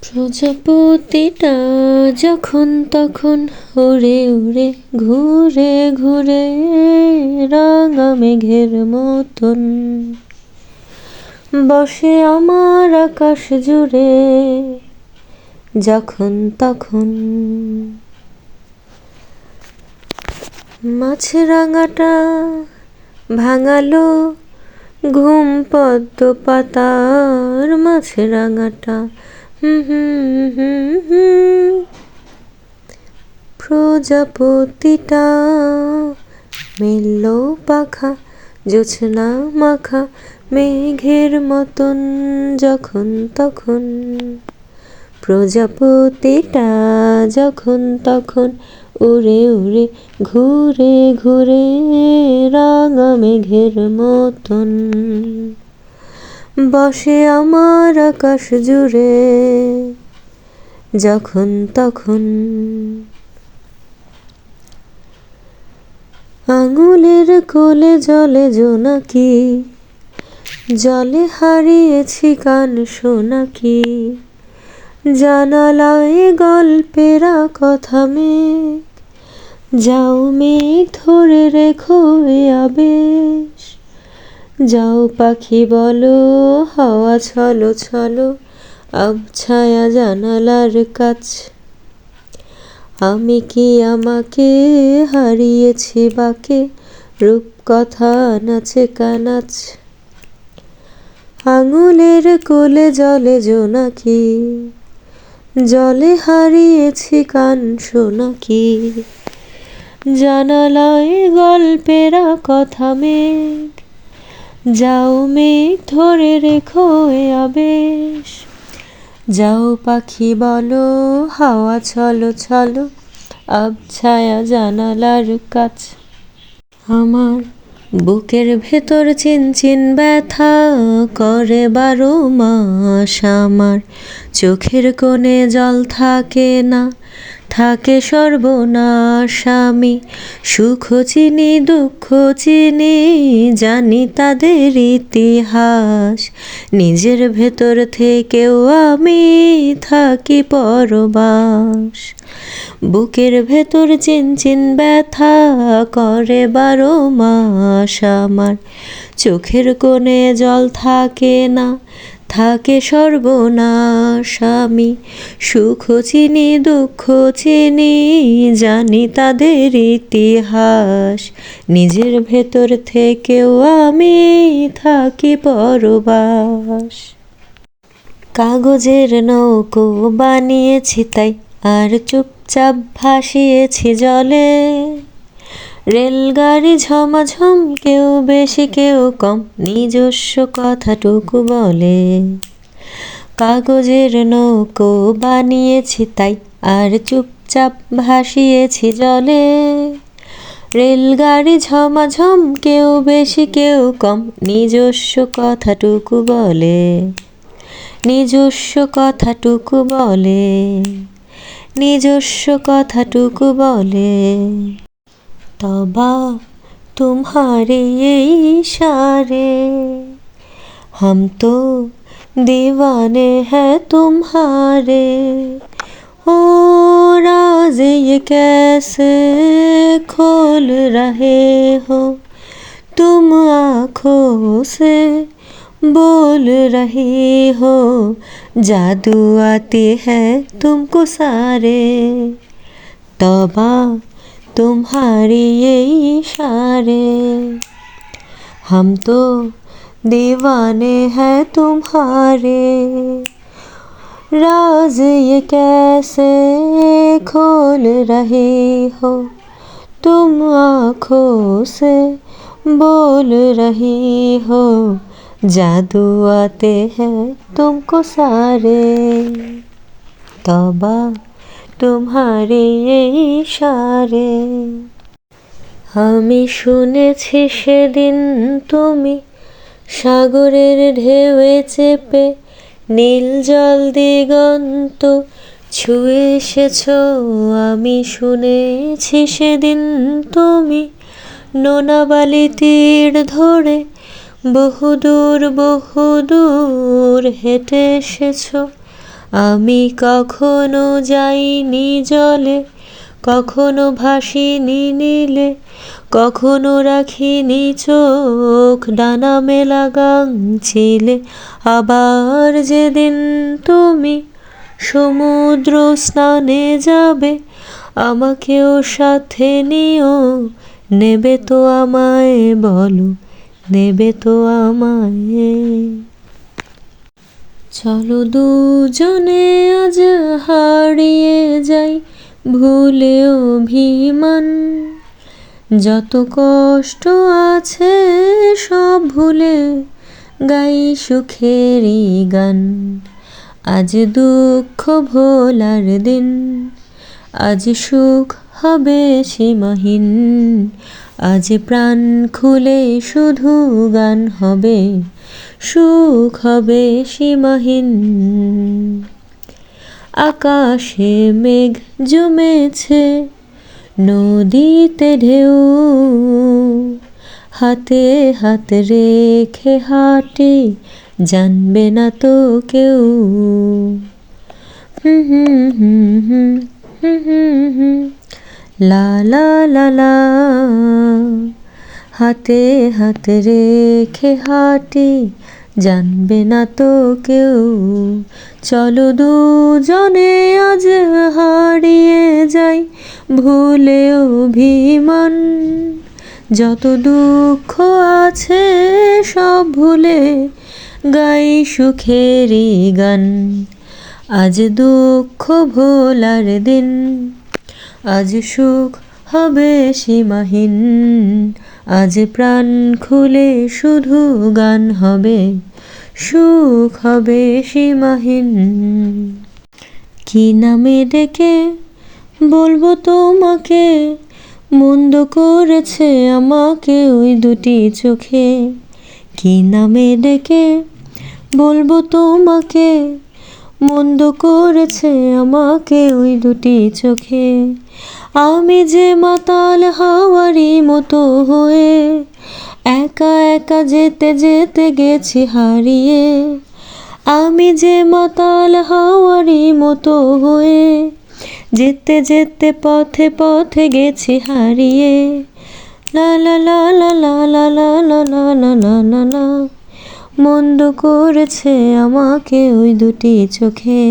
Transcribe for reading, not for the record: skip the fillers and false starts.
প্রজাপতিটা যখন তখন উড়ে উড়ে ঘুরে ঘুরে রাঙা মেঘের মতন বসে আমার আকাশ জুড়ে যখন তখন। মাছরাঙাটা ভাঙালো ঘুম পদ্ম পাতার, মাছরাঙাটা প্রজাপতিটা মেলল পাখা জোছনা মাখা মেঘের মতন যখন তখন। প্রজাপতিটা যখন তখন উড়ে উড়ে ঘুরে ঘুরে রাঙা মেঘের মতন বসে আমার আকাশ জুড়ে যখন তখন। আঙুলের কোলে জলে জোনাকি, জলে হারিয়েছি কান শোনাকি, জানালায় গল্পেরা কথা মেঘ, যাও মেঘ ধরে রেখো এ আবেশ, যাও পাখি বলো হাওয়া ছলো ছলো আবছায়া জানালার কাছ। আমি কি আমাকে হারিয়েছি বাকে রূপকথা নাচে কানাচ। আঙুলের কোলে জলে জোনাকি, জলে হারিয়েছি কান শোনাকি, জানালায় গল্পেরা কথা মেঘ, যাও মেঘ ধরে রেখো এ আবেশ, যাও পাখি বলো হাওয়া ছলো ছলো আবছায়া জানালার কাছ। আমার বুকের ভেতর চিনচিন ব্যথা করে 12 মাস, আমার চোখের কোণে জল থাকে না, থাকে সর্বনাশ। আমি সুখ চিনি দুঃখ চিনি, জানি তাদের ইতিহাস, নিজের ভেতর থেকেও আমি থাকি পরবাস। বুকের ভেতর চিনচিন ব্যথা করে 12 মাস, আমার চোখের কোণে জল থাকে না, থাকে সর্বনাশ। আমি সুখ চিনি দুঃখ চিনি, জানি তাদের ইতিহাস, নিজের ভেতর থেকেও আমি থাকি পরবাস। কাগজের নৌকো বানিয়েছি তাই আর চুপচাপ ভাসিয়েছি জলে, রেলগাড়ি ঝমাঝম কেউ বেশি কেউ কম নিজস্ব কথাটুকু বলে। কাগজের নৌকো বানিয়েছি তাই আর চুপচাপ ভাসিয়েছি জলে, রেলগাড়ি ঝমাঝম কেউ বেশি কেউ কম নিজস্ব কথাটুকু বলে, নিজস্ব কথাটুকু বলে, নিজস্ব কথাটুকু বলে। तौबा तुम्हारे ये इशारे, हम तो दीवाने हैं तुम्हारे, ओ राज ये कैसे खोल रहे हो तुम आँखों से बोल रही हो, जादू आती है तुमको सारे। तौबा तुम्हारे ये इशारे, हम तो दीवाने हैं तुम्हारे, राज ये कैसे खोल रहे हो तुम आँखों से बोल रही हो, जादू आते हैं तुमको सारे। तौबा तुम्हारे ইশারে। আমি শুনেছি সেদিন তুমি সাগরের ঢেউয়ে চেপে নীল জল দিগন্ত ছুঁয়ে এসেছো। আমি শুনেছি সেদিন তুমি নোনাবালি তীর ধরে বহুদূর বহুদূর হেঁটে এসেছো। আমি কখনো যাইনি জলে, কখনো ভাসিনি নীলে, কখনো রাখিনি চোখ ডানা মেলা গাঙছিলে। আবার যেদিন তুমি সমুদ্র স্নানে যাবে, আমাকেও সাথে নিও, নেবে তো আমায় বলো, নেবে তো আমায়। চলো দুজনে আজ হারিয়ে যাই ভুলে অভিমান, যত কষ্ট আছে সব ভুলে গাই সুখেরই গান। আজ দুঃখ ভোলার দিন, আজ সুখ হবে সীমাহীন, আজ প্রাণ খুলে শুধু গান হবে, সুখ হবে সীমাহীন। আকাশে মেঘ জমেছে, নদীতে ঢেউ, হাতে হাত রেখে হাঁটি, জানবে না তো কেউ। লা লা লা লা, হাতে হাত রেখে হাঁটি, জানবে না তো কেউ। চলো দুজনে আজ হারিয়ে যাই ভুলে অভিমান, যত দুঃখ আছে সব ভুলে গাই সুখেরই গান। আজ দুঃখ ভোলার দিন, আজ সুখ হবে সীমাহীন, আজ প্রাণ খুলে শুধু গান হবে, সুখ হবে সীমাহীন। কি নামে ডেকে বলবো তোমাকে, মন্দ করেছে আমাকে ওই দুটি চোখে। কি নামে ডেকে বলবো তোমাকে, মন্দ করেছে আমাকে ওই দুটি চোখে। আমি যে মাতাল হাওয়ারি মতো হয়ে একা একা যেতে যেতে গেছি হারিয়ে। আমি যে মাতাল হাওয়ারি মতো হয়ে যেতে যেতে পথে পথে গেছি হারিয়ে। লা লা লা লা লা লা লা লা লা লা লা লা লা, মন্দ করেছে আমাকে ওই দুটি চোখে।